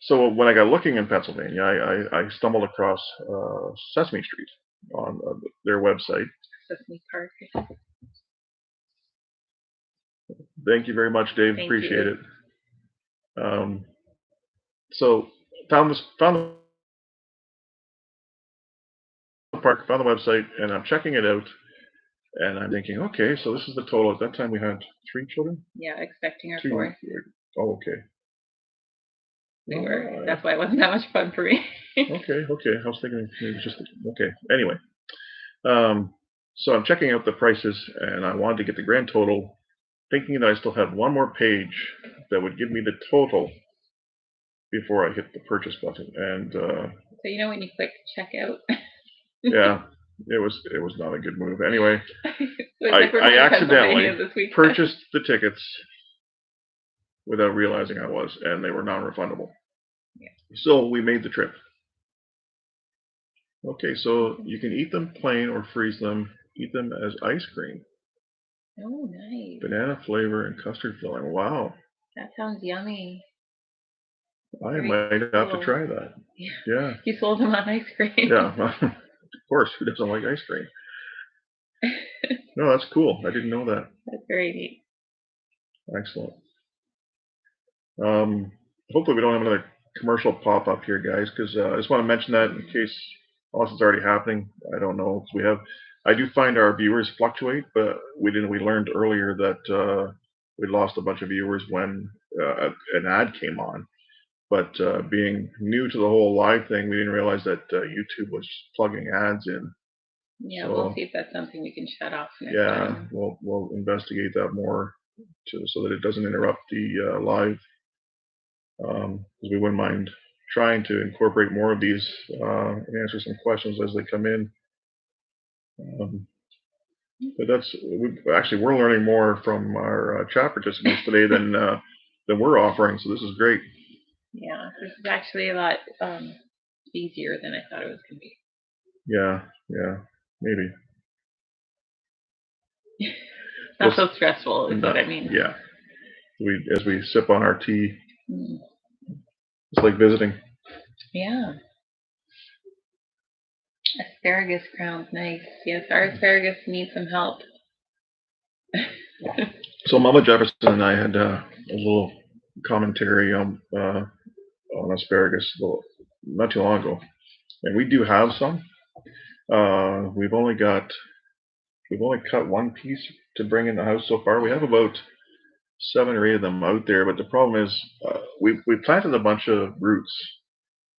So when I got looking in Pennsylvania, I stumbled across Sesame Street on their website. Sesame Park. Thank you very much, Dave. Appreciate it. So found the park, found the website, and I'm checking it out, and I'm thinking, okay, so this is the total. At that time, we had 3 children. Yeah, expecting our 4th. Oh, okay. That's why it wasn't that much fun for me. Okay. I was thinking maybe it's just okay. Anyway, so I'm checking out the prices, and I wanted to get the grand total, thinking that I still had one more page that would give me the total before I hit the purchase button. And So you know when you click checkout. yeah, it was not a good move. Anyway, So it's like we're going I to accidentally Pennsylvania this weekend. purchased the tickets without realizing I was, and they were non-refundable. Yeah. So we made the trip. Okay, so you can eat them plain or freeze them. Eat them as ice cream. Oh, nice. Banana flavor and custard filling. Wow. That sounds yummy. I Very might have to cool. try that. Yeah. Yeah. You sold them on ice cream. Yeah. Of course. Who doesn't like ice cream? No, that's cool. I didn't know that. That's very neat. Excellent. Hopefully we don't have another commercial pop up here, guys, because I just want to mention that in case, unless it's already happening. I don't know if we have. I do find our viewers fluctuate, but we learned earlier that we lost a bunch of viewers when an ad came on. But being new to the whole live thing, we didn't realize that YouTube was plugging ads in. Yeah, So, we'll see if that's something we can shut off next time. we'll investigate that more so that it doesn't interrupt the live. Because we wouldn't mind trying to incorporate more of these and answer some questions as they come in. But we're learning more from our chat participants today than we're offering. So this is great. Yeah, this is actually a lot easier than I thought it was going to be. Yeah, maybe. Not so stressful is what I mean. Yeah. As we sip on our tea, it's like visiting. Yeah. Asparagus crowns, nice. Yes, our asparagus needs some help. So Mama Jefferson and I had a little commentary on asparagus not too long ago, and we do have some. We've only cut one piece to bring in the house so far. We have about 7 or 8 of them out there, but the problem is we planted a bunch of roots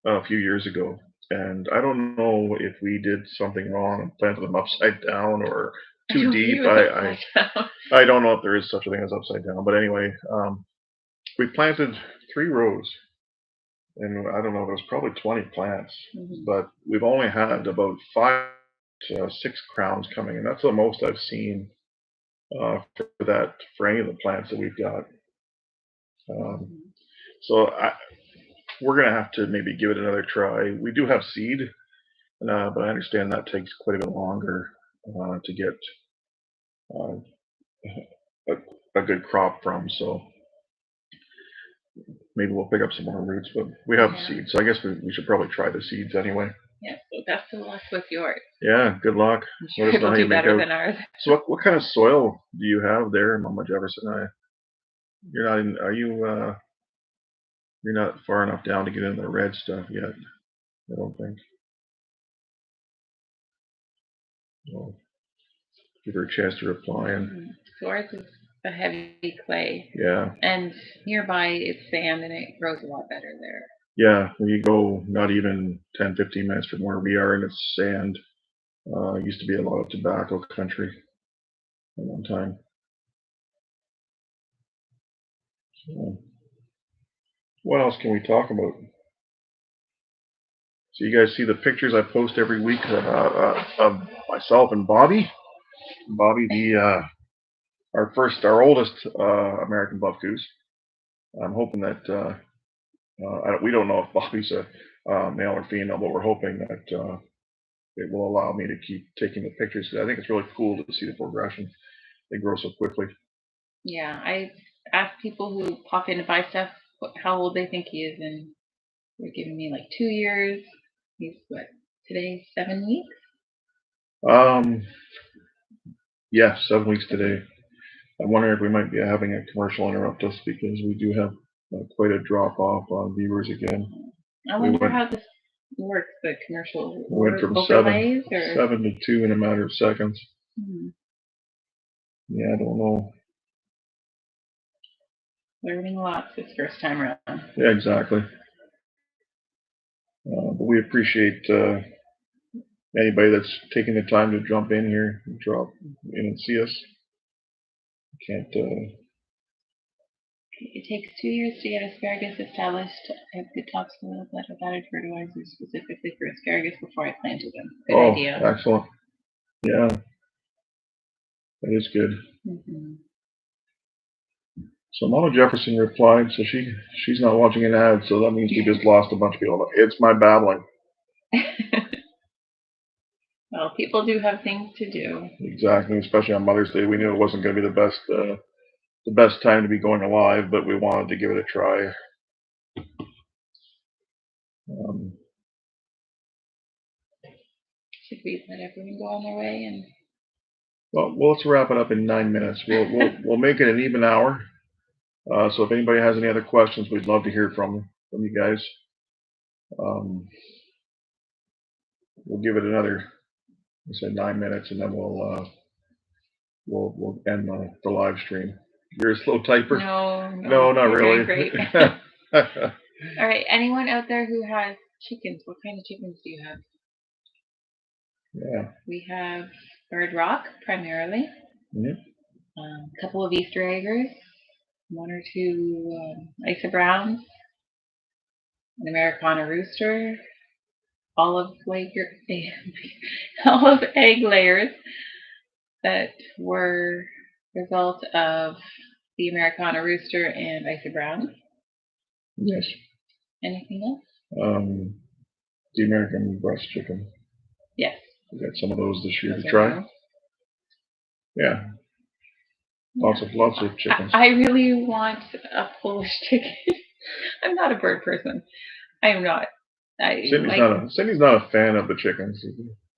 a few years ago, and I don't know if we did something wrong and planted them upside down or too deep. I don't know if there is such a thing as upside down, but anyway, we planted 3 rows, and I don't know, there was probably 20 plants, but we've only had about 5 to 6 crowns coming, and that's the most I've seen for any of the plants that we've got. So we're gonna have to maybe give it another try. We do have seed, but I understand that takes quite a bit longer to get a good crop from. So maybe we'll pick up some more roots, but we have the seeds, so I guess we should probably try the seeds anyway. Yeah, so best of luck with yours. Yeah, good luck. I'm sure it'll do better than ours. So what kind of soil do you have there, Mama Jefferson? You're not far enough down to get into the red stuff yet, I don't think. Well, give her a chance to reply. So ours is a heavy clay. Yeah. And nearby it's sand, and it grows a lot better there. Yeah, when you go not even 10, 15 minutes from where we are, and it's sand. It used to be a lot of tobacco country at one time. So, what else can we talk about? So you guys see the pictures I post every week of myself and Bobby. Bobby, our oldest American buff goose. I'm hoping that we don't know if Bobby's a male or female, but we're hoping that it will allow me to keep taking the pictures, because I think it's really cool to see the progression. They grow so quickly. Yeah, I ask people who pop in to buy stuff how old they think he is, and they're giving me like 2 years. He's today 7 weeks? Yeah, 7 weeks today. I'm wondering if we might be having a commercial interrupt us, because we do have quite a drop off on viewers again. I wonder how this works, the commercial. We went from 7 to 2 in a matter of seconds. Yeah, I don't know. Learning lots this first time around. Yeah, exactly. But we appreciate anybody that's taking the time to jump in here and drop in and see us. Can't. It takes 2 years to get asparagus established. I have good topsoil that I've added fertilizers specifically for asparagus before I planted them. Good idea. Excellent. Yeah, that is good. So Mama Jefferson replied, so she's not watching an ad, so that means we just lost a bunch of people. It's my babbling. Well, people do have things to do. Exactly, especially on Mother's Day. We knew it wasn't going to be the best time to be going live, but we wanted to give it a try. Should we let everyone go on their way? And well, let's wrap it up in 9 minutes. We'll make it an even hour. So if anybody has any other questions, we'd love to hear from you guys. We'll give it another, I said 9 minutes, and then we'll end the live stream. You're a slow typer? No, not really. Great. All right. Anyone out there who has chickens? What kind of chickens do you have? Yeah. We have Bird Rock primarily. A couple of Easter eggers, 1 or 2 Isa Browns, an Americana Rooster, olive egg layers that were the result of the Americana Rooster and Isa Browns. Yes. Anything else? The American breast chicken. Yes. We got some of those this year to try. Yeah. Lots of chickens. I really want a Polish chicken. I'm not a bird person. I'm not. Cindy's not a fan of the chickens.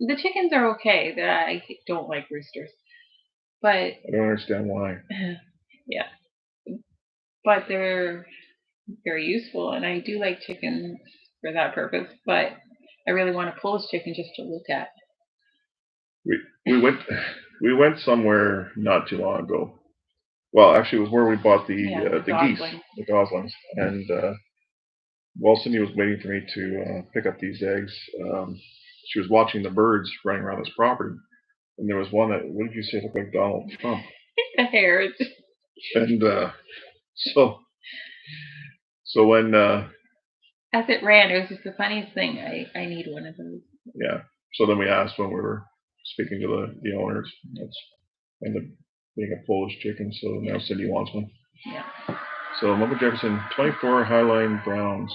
The chickens are okay. I don't like roosters. But I don't understand why. Yeah. But they're very useful, and I do like chickens for that purpose. But I really want a Polish chicken just to look at. We went somewhere not too long ago. Well, actually, it was where we bought the geese, the goslings, and while Cindy was waiting for me to pick up these eggs, she was watching the birds running around this property, and there was one that, what did you say, looked like Donald Trump? The hair. And so when as it ran, it was just the funniest thing. I need one of those. Yeah. So then we asked when we were speaking to the owners. That's ended up being a Polish chicken, so now Cindy wants one. Yeah. So Mama Jefferson, 24 Highline Browns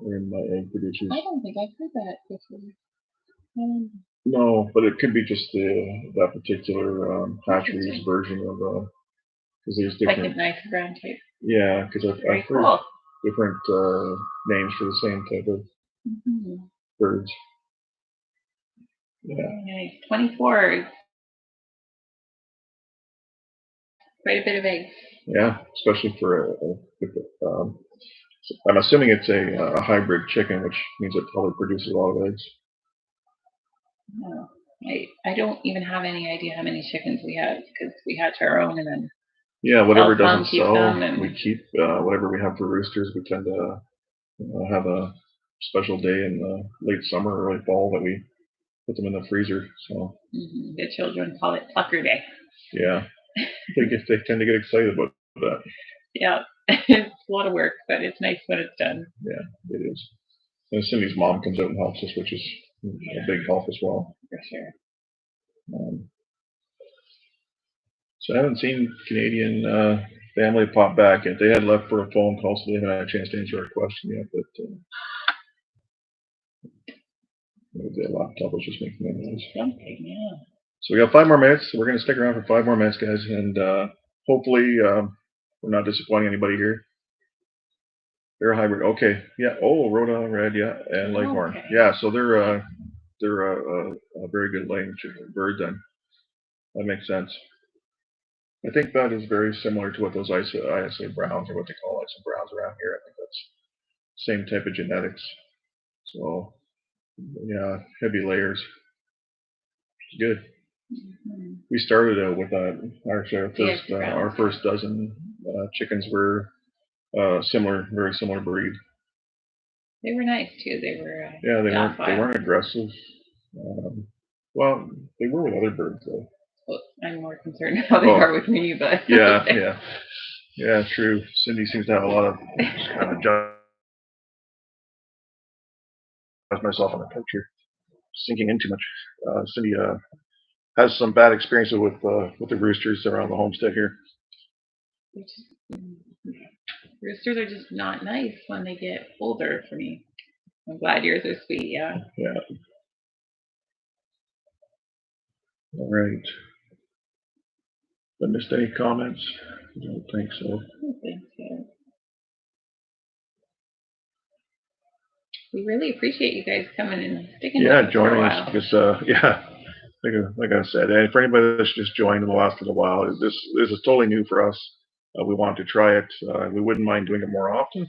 are in my egg producers. I don't think I've heard that before. No, but it could be just that particular hatchery's version of because there's different. Like a nice brown type. Yeah, because I've heard different names for the same type of birds. Yeah. Nice. 24. Quite a bit of eggs. Yeah, especially for I'm assuming it's a hybrid chicken, which means it probably produces a lot of eggs. No, I don't even have any idea how many chickens we have because we hatch our own and then. Yeah, whatever doesn't sell, we keep. Whatever we have for roosters, we tend to have a special day in the late summer, early fall that we put them in the freezer. So the children call it Plucker Day. Yeah, they tend to get excited about that. Yeah, it's a lot of work, but it's nice when it's done. Yeah, it is. And Cindy's mom comes out and helps us, which is a big help as well. For sure. So I haven't seen Canadian family pop back yet. They had left for a phone call, so they haven't had a chance to answer our question yet. But the laptop was just making that noise. Something, yeah. So we got 5 more minutes. So we're going to stick around for 5 more minutes, guys, and hopefully we're not disappointing anybody here. They're a hybrid. Okay. Yeah. Oh, Rhode Red. Yeah, and Leghorn. Okay. Yeah. So they're a very good laying bird then. That makes sense. I think that is very similar to what those ISA Browns, or what they call ISA Browns around here. I think that's the same type of genetics. So yeah, heavy layers. Good. We started out with our first dozen chickens were very similar breed. They were nice too. They were Yeah, they docile. weren't aggressive. Well, they were with other birds though. Well, I'm more concerned how they are with me, but Yeah, true. Cindy seems to have a lot of kind of judge myself on the couch here, sinking in too much. Cindy has some bad experiences with the roosters around the homestead here. Roosters are just not nice when they get older for me. I'm glad yours are sweet, yeah. Yeah. All right. Have I missed any comments? I don't think so. I don't think so. We really appreciate you guys coming and sticking with us joining for a us while. because, like I said, and for anybody that's just joined in the last little while, this is totally new for us. We want to try it. We wouldn't mind doing it more often,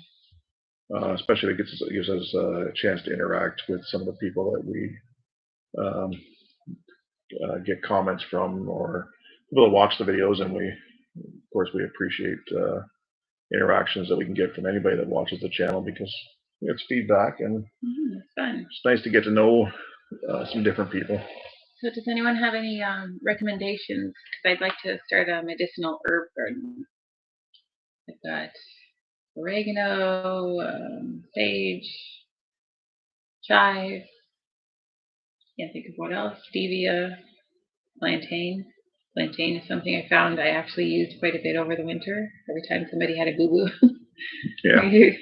especially if it gives us a chance to interact with some of the people that we get comments from, or people that watch the videos, and of course, we appreciate interactions that we can get from anybody that watches the channel, because it's feedback, and it's fun. It's nice to get to know some different people. So does anyone have any recommendations? Because I'd like to start a medicinal herb garden. I've got oregano, sage, chive, can't think of what else, stevia, plantain. Plantain is something I found I actually used quite a bit over the winter. Every time somebody had a boo-boo, you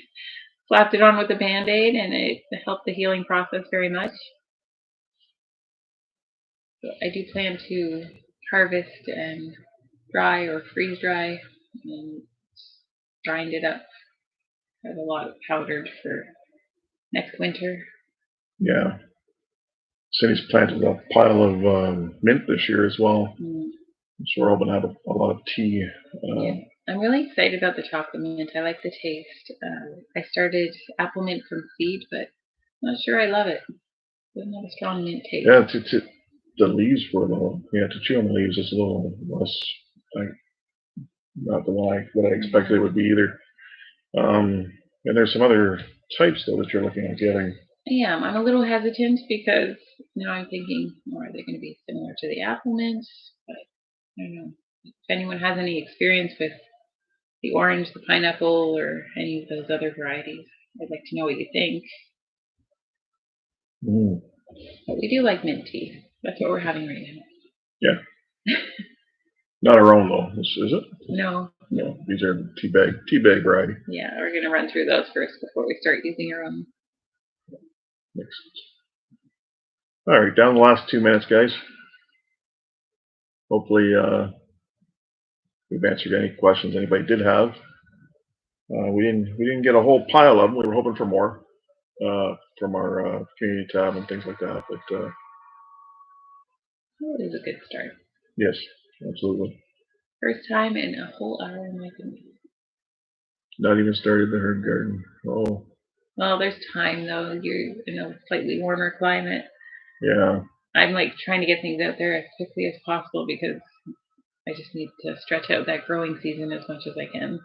slapped it on with a Band-Aid, and it helped the healing process very much. So I do plan to harvest and dry or freeze dry and grind it up. I have a lot of powdered for next winter. Yeah. Cindy's planted a pile of mint this year as well. So we're hoping to have a lot of tea. I'm really excited about the chocolate mint. I like the taste. I started apple mint from seed, but I'm not sure I love it. It doesn't have a strong mint taste. Yeah, the leaves were a little, to chew on the leaves is a little less, not what I expected it would be either. And there's some other types though that you're looking at getting. Yeah, I'm a little hesitant because now I'm thinking, are they going to be similar to the apple mint? But I don't know. If anyone has any experience with the orange, the pineapple, or any of those other varieties, I'd like to know what you think. But we do like mint tea. That's what we're having right now. Yeah. Not our own though, is it? No. No, these are tea bag variety. Yeah, we're going to run through those first before we start using our own. All right, down the last 2 minutes, guys. Hopefully we've answered any questions anybody did have. We didn't get a whole pile of them. We were hoping for more from our community tab and things like that. But it is a good start. Yes, absolutely. First time in a whole hour in my opinion. Not even started the herb garden. Oh. Well, there's time though. You're in a slightly warmer climate. Yeah. I'm like trying to get things out there as quickly as possible because I just need to stretch out that growing season as much as I can.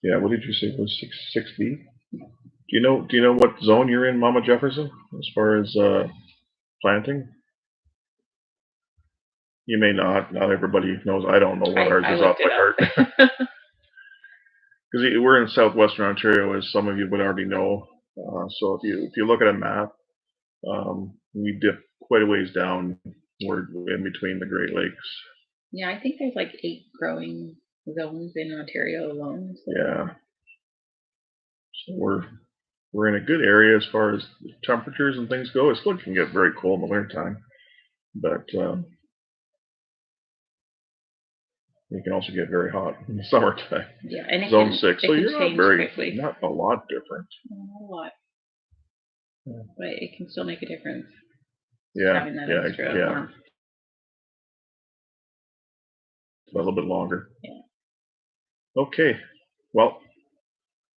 Yeah, what did you say? It was 6B? Do you know what zone you're in, Mama Jefferson, as far as planting? You may not. Not everybody knows. I don't know what ours is off by heart. Because we're in Southwestern Ontario, as some of you would already know. So if you look at a map, we dip quite a ways down. We're in between the Great Lakes. Yeah, I think there's like 8 growing zones in Ontario alone. So. Yeah. So we're in a good area as far as temperatures and things go. It still can get very cold in the wintertime, but it can also get very hot in the summertime. Yeah, and Zone 6, so you're not a lot different. Not a lot, but it can still make a difference. Yeah, having that extra warmth. A little bit longer. Yeah. Okay, well,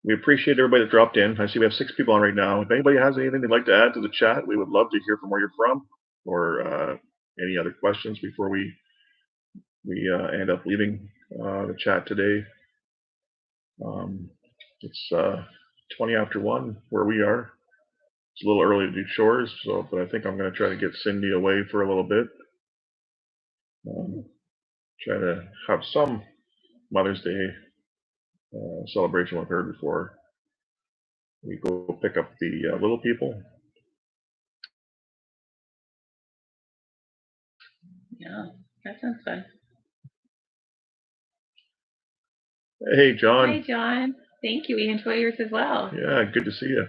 we appreciate everybody that dropped in. I see we have 6 people on right now. If anybody has anything they'd like to add to the chat, we would love to hear from where you're from, or any other questions before we end up leaving the chat today. It's 20 after 1 where we are. It's a little early to do chores, so but I think I'm going to try to get Cindy away for a little bit. Try to have some Mother's Day celebration with her before we go pick up the little people. Yeah, that sounds fun. Hey, John. Hi, John. Thank you. We enjoy yours as well. Yeah, good to see you.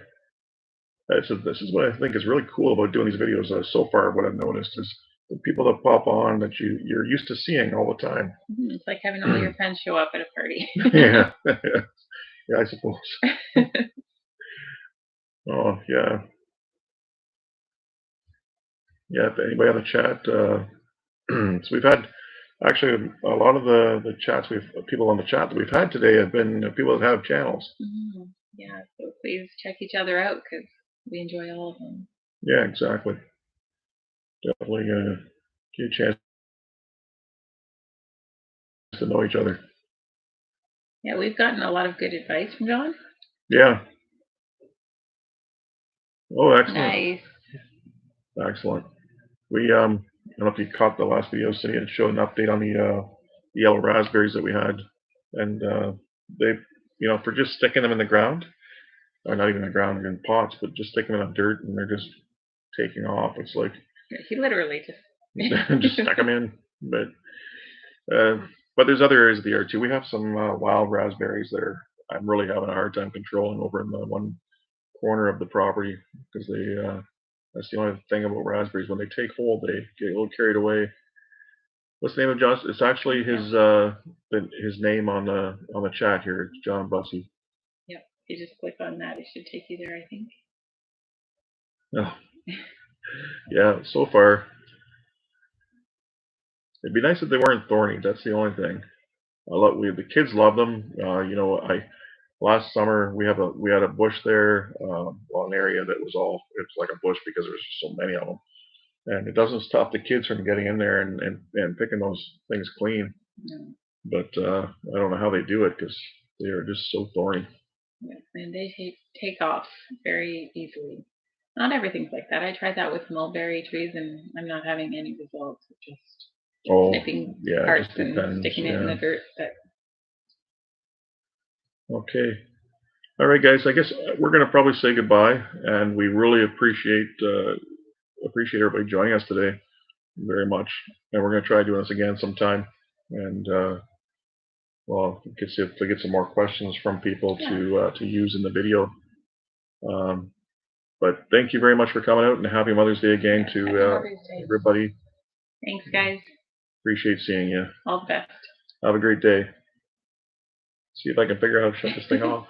This is what I think is really cool about doing these videos. So far, what I've noticed is the people that pop on that you're used to seeing all the time. It's like having all your friends show up at a party. Yeah, yeah, I suppose. Oh, yeah. Yeah, if anybody on the chat, so we've had actually a lot of the chats people on the chat that we've had today have been people that have channels. Yeah, so please check each other out because we enjoy all of them. Yeah, exactly. Definitely get a chance to know each other. Yeah, we've gotten a lot of good advice from John. Yeah. Oh, excellent. Nice. Excellent. We I don't know if you caught the last video, Cindy had showed an update on the yellow raspberries that we had, and they, for just sticking them in the ground, or not even in the ground, they're in pots, but just sticking them in the dirt and they're just taking off. It's like he literally just stuck them in, but there's other areas of the yard too. We have some wild raspberries that I'm really having a hard time controlling over in the one corner of the property because that's the only thing about raspberries. When they take hold, they get a little carried away. What's the name of John? It's actually his name on the chat here. It's John Bussey. Yep. If you just click on that, it should take you there, I think. Oh. Yeah. So far, it'd be nice if they weren't thorny. That's the only thing. The kids love them. Last summer we had a bush there, an area that was it's like a bush because there was so many of them. And it doesn't stop the kids from getting in there and picking those things clean. No. But I don't know how they do it because they are just so thorny. Yeah, and they take off very easily. Not everything's like that. I tried that with mulberry trees, and I'm not having any results. Just snipping parts and sticking it in the dirt. Okay. All right, guys. I guess we're going to probably say goodbye, and we really appreciate everybody joining us today very much. And we're going to try doing this again sometime. And well, see if we get some more questions from people to use in the video. But thank you very much for coming out, and happy Mother's Day again to everybody. Thanks, guys. Appreciate seeing you. All the best. Have a great day. See if I can figure out how to shut this thing off.